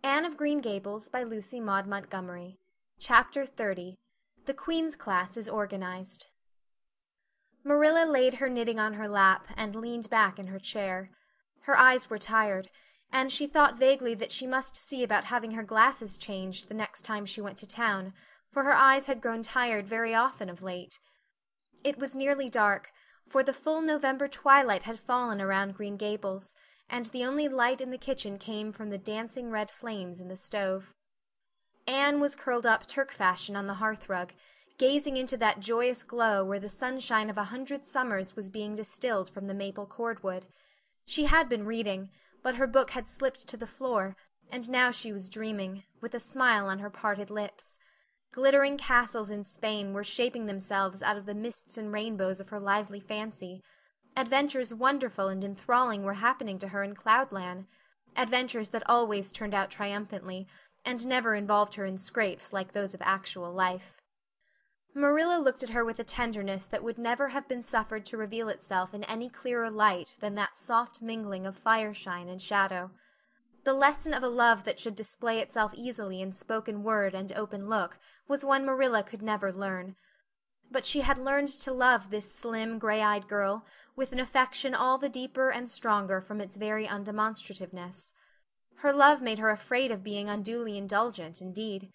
Anne of Green Gables by Lucy Maud Montgomery. Chapter 30. The Queen's Class is Organized. Marilla laid her knitting on her lap and leaned back in her chair. Her eyes were tired, and she thought vaguely that she must see about having her glasses changed the next time she went to town, for her eyes had grown tired very often of late. It was nearly dark, for the full November twilight had fallen around Green Gables, and the only light in the kitchen came from the dancing red flames in the stove. Anne was curled up Turk-fashion on the hearth-rug, gazing into that joyous glow where the sunshine of 100 summers was being distilled from the maple cordwood. She had been reading, but her book had slipped to the floor, and now she was dreaming, with a smile on her parted lips. Glittering castles in Spain were shaping themselves out of the mists and rainbows of her lively fancy. Adventures wonderful and enthralling were happening to her in Cloudland, adventures that always turned out triumphantly, and never involved her in scrapes like those of actual life. Marilla looked at her with a tenderness that would never have been suffered to reveal itself in any clearer light than that soft mingling of fireshine and shadow. The lesson of a love that should display itself easily in spoken word and open look was one Marilla could never learn. But she had learned to love this slim, gray-eyed girl with an affection all the deeper and stronger from its very undemonstrativeness. Her love made her afraid of being unduly indulgent, indeed.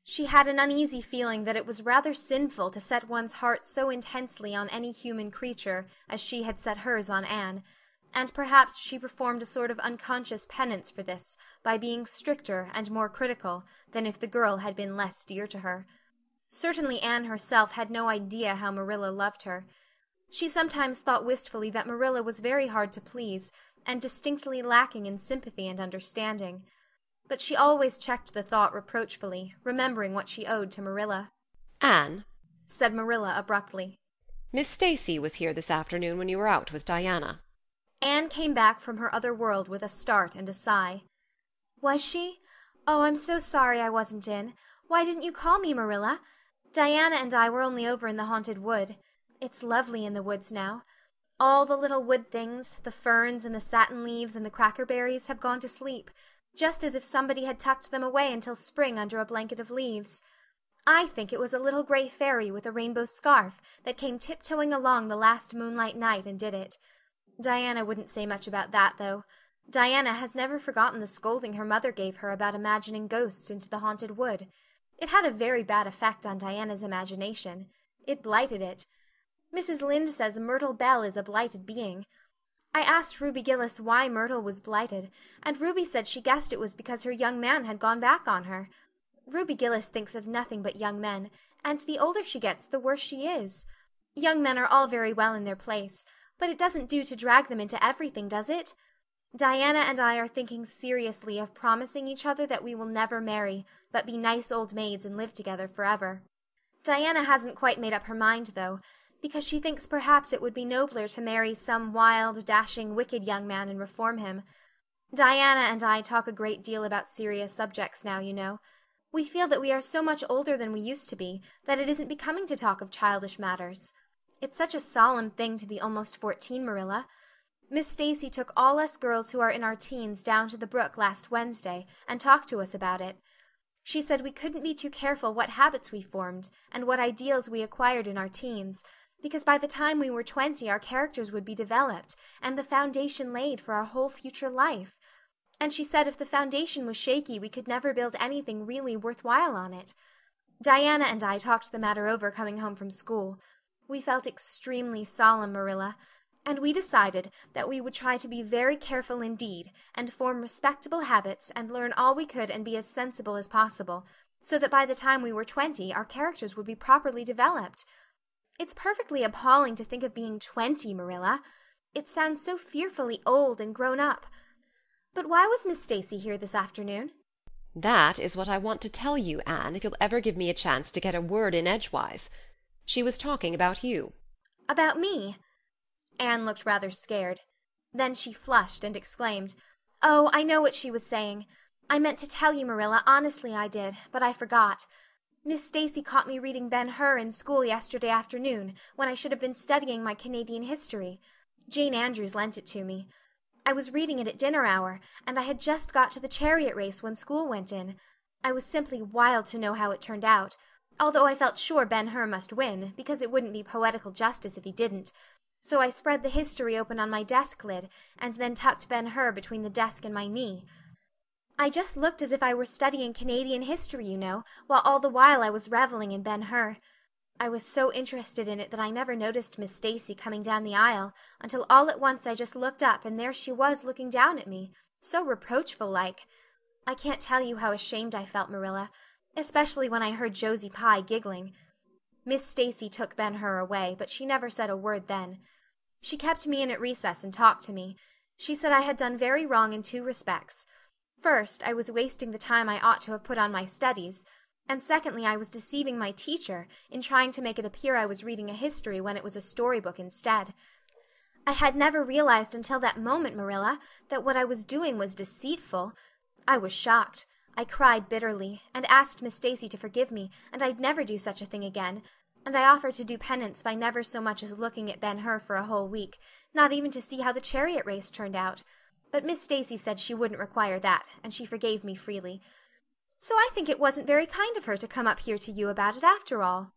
She had an uneasy feeling that it was rather sinful to set one's heart so intensely on any human creature as she had set hers on Anne, and perhaps she performed a sort of unconscious penance for this by being stricter and more critical than if the girl had been less dear to her. Certainly Anne herself had no idea how Marilla loved her. She sometimes thought wistfully that Marilla was very hard to please, and distinctly lacking in sympathy and understanding. But she always checked the thought reproachfully, remembering what she owed to Marilla. "Anne," said Marilla abruptly. "Miss Stacy was here this afternoon when you were out with Diana." Anne came back from her other world with a start and a sigh. "Was she? Oh, I'm so sorry I wasn't in. Why didn't you call me, Marilla? Diana and I were only over in the haunted wood. It's lovely in the woods now. All the little wood things, the ferns and the satin leaves and the crackerberries, have gone to sleep, just as if somebody had tucked them away until spring under a blanket of leaves. I think it was a little gray fairy with a rainbow scarf that came tiptoeing along the last moonlight night and did it. Diana wouldn't say much about that, though. Diana has never forgotten the scolding her mother gave her about imagining ghosts into the haunted wood. It had a very bad effect on Diana's imagination. It blighted it. Mrs. Lynde says Myrtle Bell is a blighted being. I asked Ruby Gillis why Myrtle was blighted, and Ruby said she guessed it was because her young man had gone back on her. Ruby Gillis thinks of nothing but young men, and the older she gets the worse she is. Young men are all very well in their place, but it doesn't do to drag them into everything, does it? Diana and I are thinking seriously of promising each other that we will never marry, but be nice old maids and live together forever. Diana hasn't quite made up her mind, though, because she thinks perhaps it would be nobler to marry some wild, dashing, wicked young man and reform him. Diana and I talk a great deal about serious subjects now, you know. We feel that we are so much older than we used to be that it isn't becoming to talk of childish matters. It's such a solemn thing to be almost 14, Marilla. Miss Stacy took all us girls who are in our teens down to the brook last Wednesday and talked to us about it. She said we couldn't be too careful what habits we formed and what ideals we acquired in our teens, because by the time we were 20 our characters would be developed and the foundation laid for our whole future life. And she said if the foundation was shaky we could never build anything really worthwhile on it. Diana and I talked the matter over coming home from school. We felt extremely solemn, Marilla, and we decided that we would try to be very careful indeed and form respectable habits and learn all we could and be as sensible as possible, so that by the time we were 20 our characters would be properly developed. It's perfectly appalling to think of being 20, Marilla. It sounds so fearfully old and grown up. But why was Miss Stacy here this afternoon? "That is what I want to tell you, Anne, if you'll ever give me a chance to get a word in edgewise. She was talking about you." About me? Anne looked rather scared. Then she flushed and exclaimed, "Oh, I know what she was saying. I meant to tell you, Marilla, honestly I did, but I forgot. Miss Stacy caught me reading Ben-Hur in school yesterday afternoon when I should have been studying my Canadian history. Jane Andrews lent it to me. I was reading it at dinner hour, and I had just got to the chariot race when school went in. I was simply wild to know how it turned out, although I felt sure Ben-Hur must win, because it wouldn't be poetical justice if he didn't. So I spread the history open on my desk lid, and then tucked Ben-Hur between the desk and my knee. I just looked as if I were studying Canadian history, you know, while all the while I was reveling in Ben-Hur. I was so interested in it that I never noticed Miss Stacy coming down the aisle, until all at once I just looked up, and there she was looking down at me, so reproachful-like. I can't tell you how ashamed I felt, Marilla, especially when I heard Josie Pye giggling. Miss Stacy took Ben-Hur away, but she never said a word then. She kept me in at recess and talked to me. She said I had done very wrong in 2 respects. First, I was wasting the time I ought to have put on my studies, and secondly, I was deceiving my teacher in trying to make it appear I was reading a history when it was a storybook instead. I had never realized until that moment, Marilla, that what I was doing was deceitful. I was shocked. I cried bitterly, and asked Miss Stacy to forgive me, and I'd never do such a thing again, and I offered to do penance by never so much as looking at Ben-Hur for a whole week, not even to see how the chariot race turned out. But Miss Stacy said she wouldn't require that, and she forgave me freely. So I think it wasn't very kind of her to come up here to you about it after all.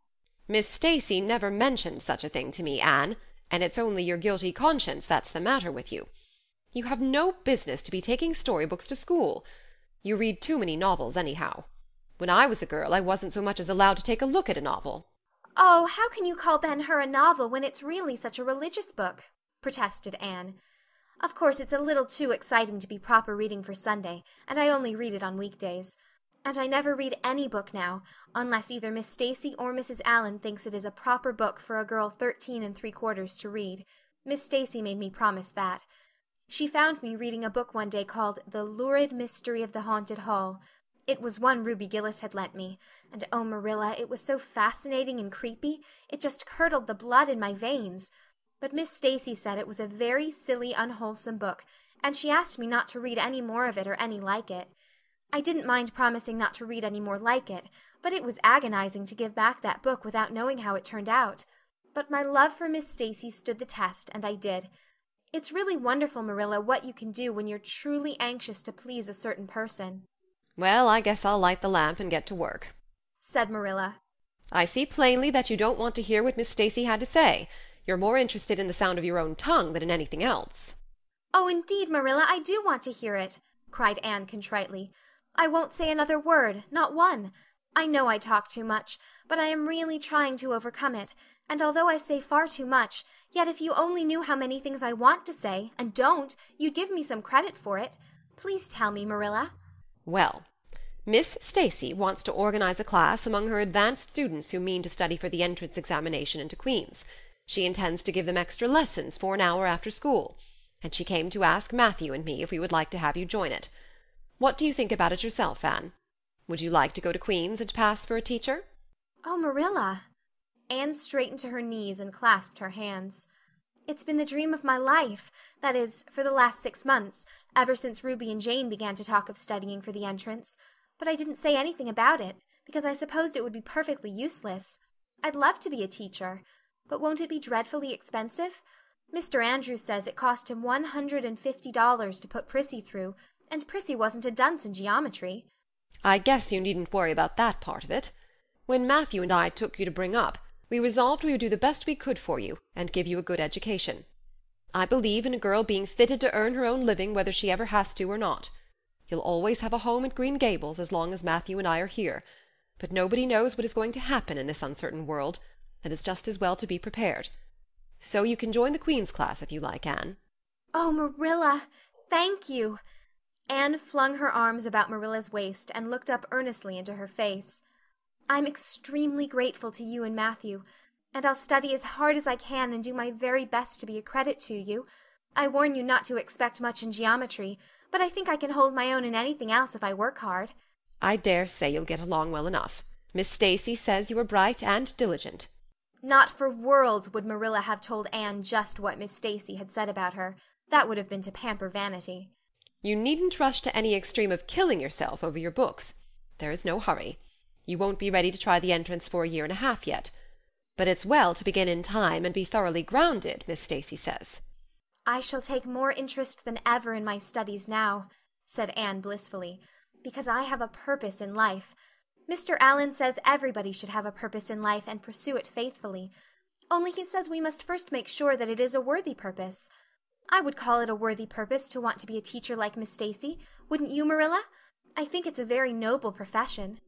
Miss Stacy never mentioned such a thing to me, Anne, and it's only your guilty conscience that's the matter with you. You have no business to be taking storybooks to school. You read too many novels anyhow. When I was a girl I wasn't so much as allowed to take a look at a novel. Oh, how can you call Ben-Hur a novel when it's really such a religious book? Protested Anne. Of course, it's a little too exciting to be proper reading for Sunday, and I only read it on weekdays. And I never read any book now, unless either Miss Stacy or Mrs. Allan thinks it is a proper book for a girl 13 3/4 to read. Miss Stacy made me promise that. She found me reading a book one day called The Lurid Mystery of the Haunted Hall. It was one Ruby Gillis had lent me, and oh, Marilla, it was so fascinating and creepy, it just curdled the blood in my veins. But Miss Stacy said it was a very silly, unwholesome book, and she asked me not to read any more of it or any like it. I didn't mind promising not to read any more like it, but it was agonizing to give back that book without knowing how it turned out. But my love for Miss Stacy stood the test, and I did. It's really wonderful, Marilla, what you can do when you're truly anxious to please a certain person. Well, I guess I'll light the lamp and get to work, said Marilla. I see plainly that you don't want to hear what Miss Stacy had to say. You're more interested in the sound of your own tongue than in anything else. Oh, indeed, Marilla, I do want to hear it, cried Anne contritely. I won't say another word, not one. I know I talk too much, but I am really trying to overcome it, and although I say far too much, yet if you only knew how many things I want to say, and don't, you'd give me some credit for it. Please tell me, Marilla. Well, Miss Stacy wants to organize a class among her advanced students who mean to study for the entrance examination into Queen's. She intends to give them extra lessons for an hour after school, and she came to ask Matthew and me if we would like to have you join it. What do you think about it yourself, Anne? Would you like to go to Queen's and pass for a teacher? Oh, Marilla. Anne straightened to her knees and clasped her hands. It's been the dream of my life, that is, for the last 6 months, ever since Ruby and Jane began to talk of studying for the entrance. But I didn't say anything about it, because I supposed it would be perfectly useless. I'd love to be a teacher, but won't it be dreadfully expensive? Mr. Andrews says it cost him $150 to put Prissy through, and Prissy wasn't a dunce in geometry. I guess you needn't worry about that part of it. When Matthew and I took you to bring up, we resolved we would do the best we could for you, and give you a good education. I believe in a girl being fitted to earn her own living whether she ever has to or not. You'll always have a home at Green Gables as long as Matthew and I are here, but nobody knows what is going to happen in this uncertain world, and it's just as well to be prepared. So you can join the Queen's class if you like, Anne. Oh, Marilla, thank you. Anne flung her arms about Marilla's waist and looked up earnestly into her face. I'm extremely grateful to you and Matthew, and I'll study as hard as I can and do my very best to be a credit to you. I warn you not to expect much in geometry, but I think I can hold my own in anything else if I work hard. I dare say you'll get along well enough. Miss Stacy says you are bright and diligent. Not for worlds would Marilla have told Anne just what Miss Stacy had said about her. That would have been to pamper vanity. You needn't rush to any extreme of killing yourself over your books. There is no hurry. You won't be ready to try the entrance for a year and a half yet. But it's well to begin in time and be thoroughly grounded, Miss Stacy says. "I shall take more interest than ever in my studies now," said Anne blissfully, "because I have a purpose in life. Mr. Allan says everybody should have a purpose in life and pursue it faithfully. Only he says we must first make sure that it is a worthy purpose. I would call it a worthy purpose to want to be a teacher like Miss Stacy. Wouldn't you, Marilla? I think it's a very noble profession."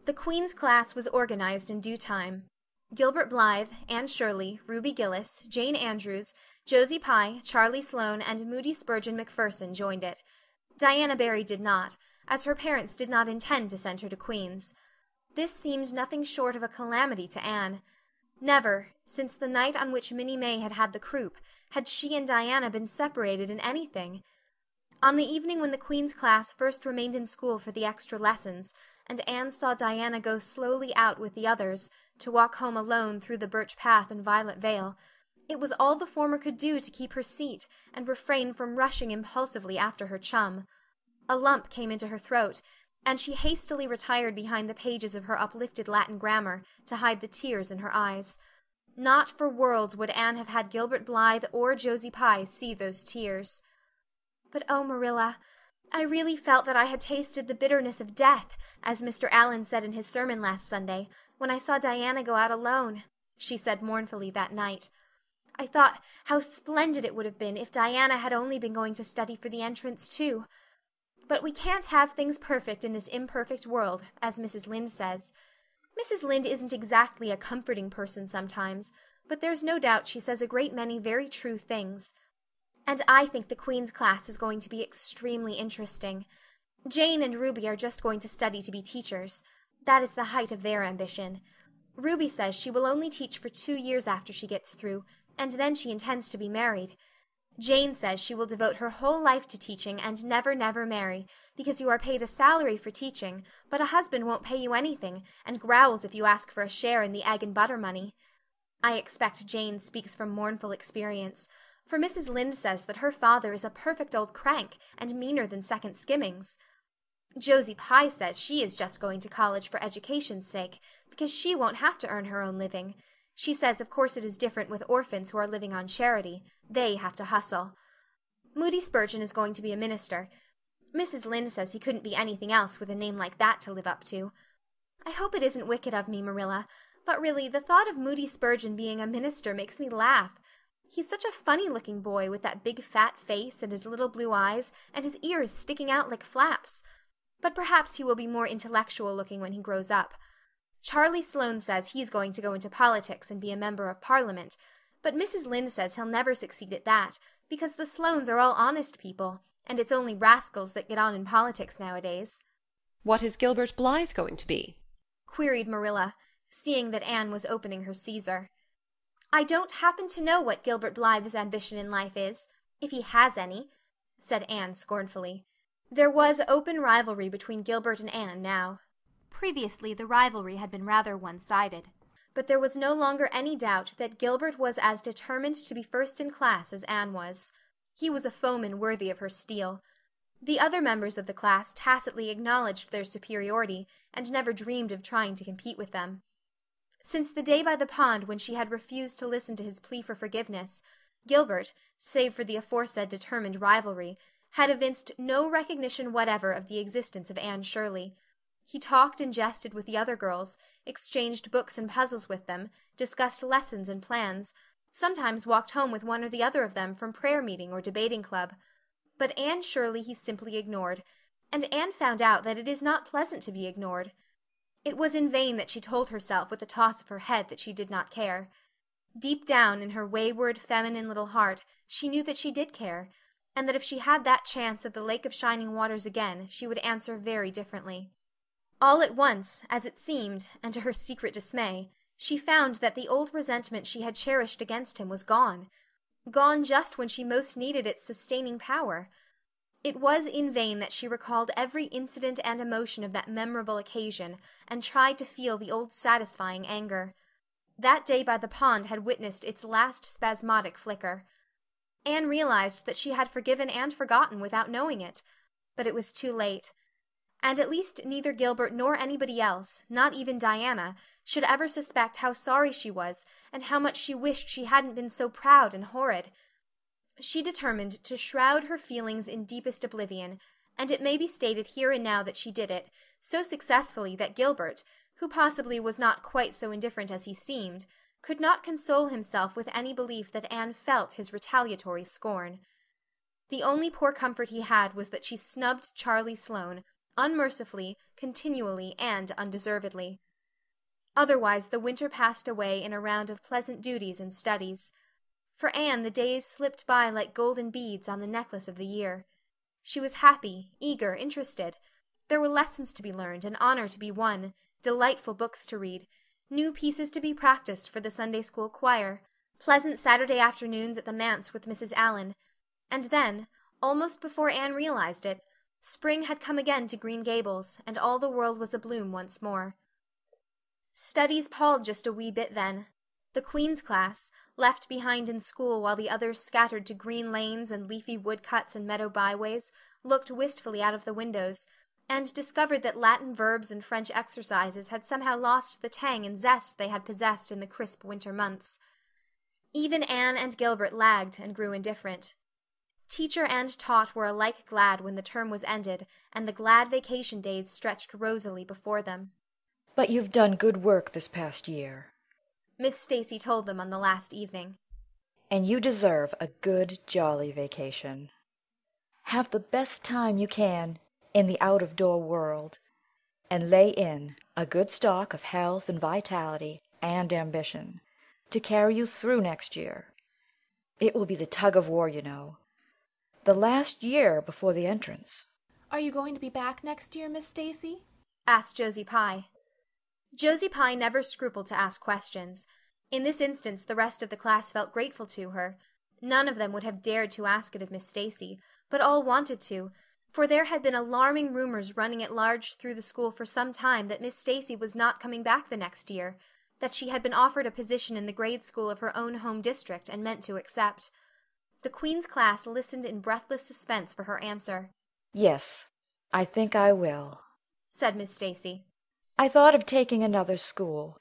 The Queen's class was organized in due time. Gilbert Blythe, Anne Shirley, Ruby Gillis, Jane Andrews, Josie Pye, Charlie Sloane, and Moody Spurgeon McPherson joined it. Diana Barry did not, as her parents did not intend to send her to Queen's. This seemed nothing short of a calamity to Anne. Never, since the night on which Minnie May had had the croup, had she and Diana been separated in anything. On the evening when the Queen's class first remained in school for the extra lessons, and Anne saw Diana go slowly out with the others, to walk home alone through the birch path and violet vale, it was all the former could do to keep her seat and refrain from rushing impulsively after her chum. A lump came into her throat, and she hastily retired behind the pages of her uplifted Latin grammar to hide the tears in her eyes. Not for worlds would Anne have had Gilbert Blythe or Josie Pye see those tears. "But oh, Marilla, I really felt that I had tasted the bitterness of death, as Mr. Allan said in his sermon last Sunday, when I saw Diana go out alone," she said mournfully that night. "I thought how splendid it would have been if Diana had only been going to study for the entrance too. But we can't have things perfect in this imperfect world, as Mrs. Lynde says. Mrs. Lynde isn't exactly a comforting person sometimes, but there's no doubt she says a great many very true things. And I think the Queen's class is going to be extremely interesting. Jane and Ruby are just going to study to be teachers. That is the height of their ambition. Ruby says she will only teach for 2 years after she gets through, and then she intends to be married. Jane says she will devote her whole life to teaching and never, never marry, because you are paid a salary for teaching, but a husband won't pay you anything, and growls if you ask for a share in the egg and butter money. I expect Jane speaks from mournful experience, for Mrs. Lynde says that her father is a perfect old crank and meaner than second skimmings. Josie Pye says she is just going to college for education's sake, because she won't have to earn her own living. She says of course it is different with orphans who are living on charity. They have to hustle. Moody Spurgeon is going to be a minister. Mrs. Lynde says he couldn't be anything else with a name like that to live up to. I hope it isn't wicked of me, Marilla, but really the thought of Moody Spurgeon being a minister makes me laugh. He's such a funny-looking boy with that big fat face and his little blue eyes and his ears sticking out like flaps. But perhaps he will be more intellectual-looking when he grows up. Charlie Sloane says he's going to go into politics and be a member of Parliament, but Mrs. Lynde says he'll never succeed at that, because the Sloanes are all honest people, and it's only rascals that get on in politics nowadays. "What is Gilbert Blythe going to be?" queried Marilla, seeing that Anne was opening her Caesar. "I don't happen to know what Gilbert Blythe's ambition in life is, if he has any," said Anne scornfully. There was open rivalry between Gilbert and Anne now. Previously the rivalry had been rather one-sided, but there was no longer any doubt that Gilbert was as determined to be first in class as Anne was. He was a foeman worthy of her steel. The other members of the class tacitly acknowledged their superiority, and never dreamed of trying to compete with them. Since the day by the pond when she had refused to listen to his plea for forgiveness, Gilbert, save for the aforesaid determined rivalry, had evinced no recognition whatever of the existence of Anne Shirley. He talked and jested with the other girls, exchanged books and puzzles with them, discussed lessons and plans, sometimes walked home with one or the other of them from prayer meeting or debating club. But Anne Shirley he simply ignored, and Anne found out that it is not pleasant to be ignored. It was in vain that she told herself with a toss of her head that she did not care. Deep down in her wayward, feminine little heart she knew that she did care, and that if she had that chance of the Lake of Shining Waters again she would answer very differently. All at once, as it seemed, and to her secret dismay, she found that the old resentment she had cherished against him was gone. Gone just when she most needed its sustaining power. It was in vain that she recalled every incident and emotion of that memorable occasion and tried to feel the old satisfying anger. That day by the pond had witnessed its last spasmodic flicker. Anne realized that she had forgiven and forgotten without knowing it, but it was too late. And at least neither Gilbert nor anybody else, not even Diana, should ever suspect how sorry she was and how much she wished she hadn't been so proud and horrid. She determined to shroud her feelings in deepest oblivion, and it may be stated here and now that she did it, so successfully that Gilbert, who possibly was not quite so indifferent as he seemed, could not console himself with any belief that Anne felt his retaliatory scorn. The only poor comfort he had was that she snubbed Charlie Sloane, unmercifully, continually, and undeservedly. Otherwise the winter passed away in a round of pleasant duties and studies. For Anne the days slipped by like golden beads on the necklace of the year. She was happy, eager, interested. There were lessons to be learned, and honor to be won, delightful books to read, new pieces to be practiced for the Sunday school choir, pleasant Saturday afternoons at the manse with Mrs. Allan, and then, almost before Anne realized it, spring had come again to Green Gables, and all the world was abloom once more. Studies palled just a wee bit then. The Queen's class, left behind in school while the others scattered to green lanes and leafy woodcuts and meadow byways, looked wistfully out of the windows, and discovered that Latin verbs and French exercises had somehow lost the tang and zest they had possessed in the crisp winter months. Even Anne and Gilbert lagged and grew indifferent. Teacher and taught were alike glad when the term was ended, and the glad vacation days stretched rosily before them. "But you've done good work this past year," Miss Stacy told them on the last evening. "and you deserve a good, jolly vacation. Have the best time you can in the out-of-door world, and lay in a good stock of health and vitality and ambition to carry you through next year. It will be the tug-of-war, you know. The last year before the entrance." "Are you going to be back next year, Miss Stacy?" asked Josie Pye. Josie Pye never scrupled to ask questions. In this instance the rest of the class felt grateful to her. None of them would have dared to ask it of Miss Stacy, but all wanted to, for there had been alarming rumors running at large through the school for some time that Miss Stacy was not coming back the next year, that she had been offered a position in the grade school of her own home district and meant to accept. The Queen's class listened in breathless suspense for her answer. "Yes, I think I will," said Miss Stacy. "I thought of taking another school,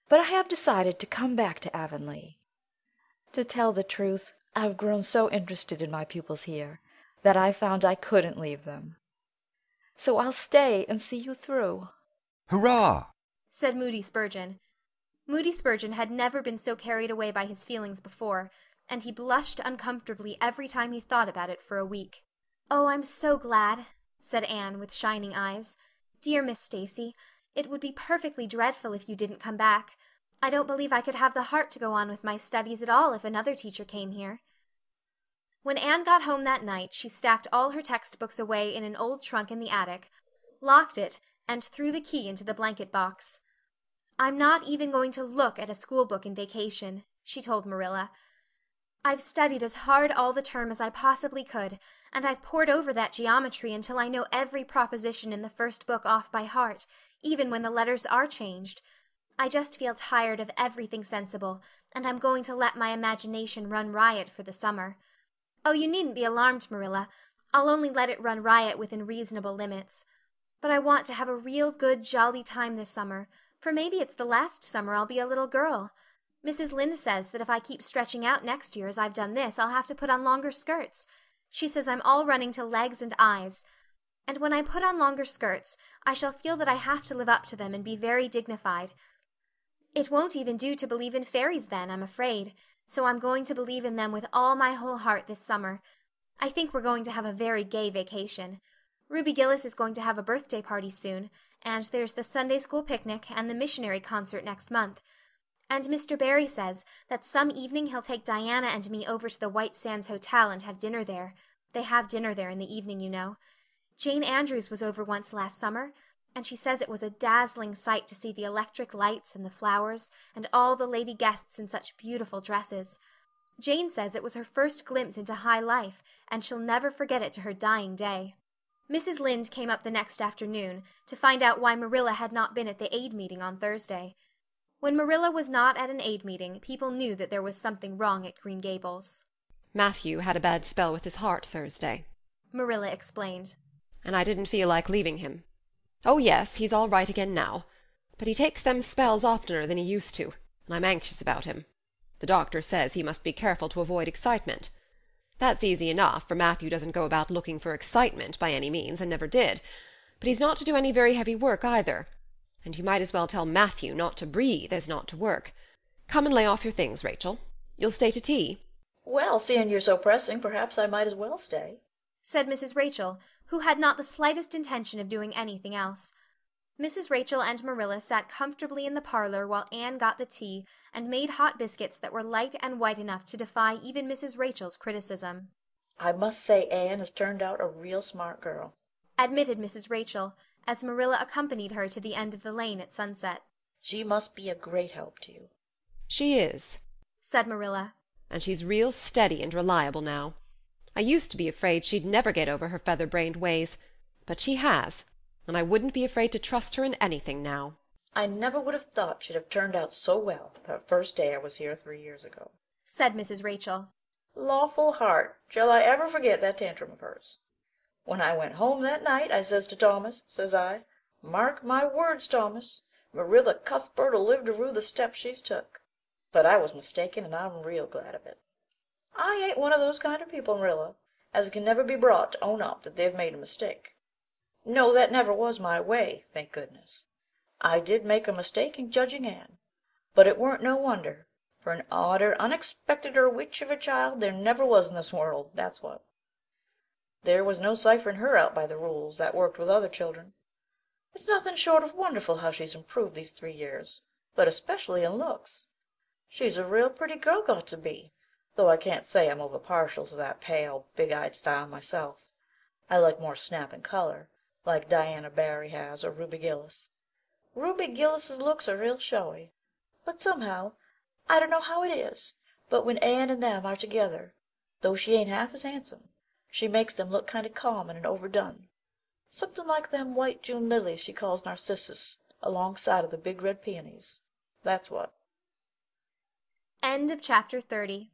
but I have decided to come back to Avonlea. To tell the truth, I've grown so interested in my pupils here that I found I couldn't leave them. So I'll stay and see you through." "Hurrah!" said Moody Spurgeon. Moody Spurgeon had never been so carried away by his feelings before, and he blushed uncomfortably every time he thought about it for a week. "Oh, I'm so glad," said Anne, with shining eyes. "Dear Miss Stacy, it would be perfectly dreadful if you didn't come back. I don't believe I could have the heart to go on with my studies at all if another teacher came here." When Anne got home that night she stacked all her textbooks away in an old trunk in the attic, locked it, and threw the key into the blanket box. "I'm not even going to look at a school book in vacation," she told Marilla. "I've studied as hard all the term as I possibly could, and I've pored over that geometry until I know every proposition in the first book off by heart, even when the letters are changed. I just feel tired of everything sensible, and I'm going to let my imagination run riot for the summer. Oh, you needn't be alarmed, Marilla. I'll only let it run riot within reasonable limits. But I want to have a real good jolly time this summer, for maybe it's the last summer I'll be a little girl. Mrs. Lynde says that if I keep stretching out next year as I've done this, I'll have to put on longer skirts. She says I'm all running to legs and eyes. And when I put on longer skirts, I shall feel that I have to live up to them and be very dignified. It won't even do to believe in fairies then, I'm afraid, so I'm going to believe in them with all my whole heart this summer. I think we're going to have a very gay vacation. Ruby Gillis is going to have a birthday party soon, and there's the Sunday school picnic and the missionary concert next month. And Mr. Barry says that some evening he'll take Diana and me over to the White Sands Hotel and have dinner there. They have dinner there in the evening, you know. Jane Andrews was over once last summer, and she says it was a dazzling sight to see the electric lights and the flowers and all the lady guests in such beautiful dresses. Jane says it was her first glimpse into high life, and she'll never forget it to her dying day. Mrs. Lynde came up the next afternoon to find out why Marilla had not been at the aid meeting on Thursday. When Marilla was not at an aid meeting, people knew that there was something wrong at Green Gables. Matthew had a bad spell with his heart Thursday, Marilla explained. And I didn't feel like leaving him. Oh, yes, he's all right again now, but he takes them spells oftener than he used to, and I'm anxious about him. The doctor says he must be careful to avoid excitement. That's easy enough, for Matthew doesn't go about looking for excitement by any means, and never did. But he's not to do any very heavy work either. And you might as well tell Matthew not to breathe as not to work. Come and lay off your things, Rachel. You'll stay to tea? Well, seeing you're so pressing, perhaps I might as well stay, said Mrs. Rachel, who had not the slightest intention of doing anything else. Mrs. Rachel and Marilla sat comfortably in the parlor while Anne got the tea and made hot biscuits that were light and white enough to defy even Mrs. Rachel's criticism. I must say Anne has turned out a real smart girl, admitted Mrs. Rachel, as Marilla accompanied her to the end of the lane at sunset. She must be a great help to you. She is, said Marilla. And she's real steady and reliable now. I used to be afraid she'd never get over her feather-brained ways, but she has, and I wouldn't be afraid to trust her in anything now. I never would have thought she'd have turned out so well that first day I was here 3 years ago, said Mrs. Rachel. Lawful heart, shall I ever forget that tantrum of hers? When I went home that night, I says to Thomas, says I, mark my words, Thomas, Marilla Cuthbert'll live to rue the step she's took. But I was mistaken, and I'm real glad of it. I ain't one of those kind of people, Marilla, as can never be brought to own up that they've made a mistake. No, that never was my way, thank goodness. I did make a mistake in judging Anne, but it weren't no wonder, for an odder, unexpecteder witch of a child there never was in this world, that's what. There was no ciphering her out by the rules that worked with other children. It's nothing short of wonderful how she's improved these 3 years, but especially in looks. She's a real pretty girl got to be, though I can't say I'm over partial to that pale, big-eyed style myself. I like more snap and color, like Diana Barry has, or Ruby Gillis. Ruby Gillis's looks are real showy, but somehow, I don't know how it is, but when Anne and them are together, though she ain't half as handsome, she makes them look kind of common and overdone. Something like them white June lilies she calls narcissus, alongside of the big red peonies. That's what. End of chapter 30.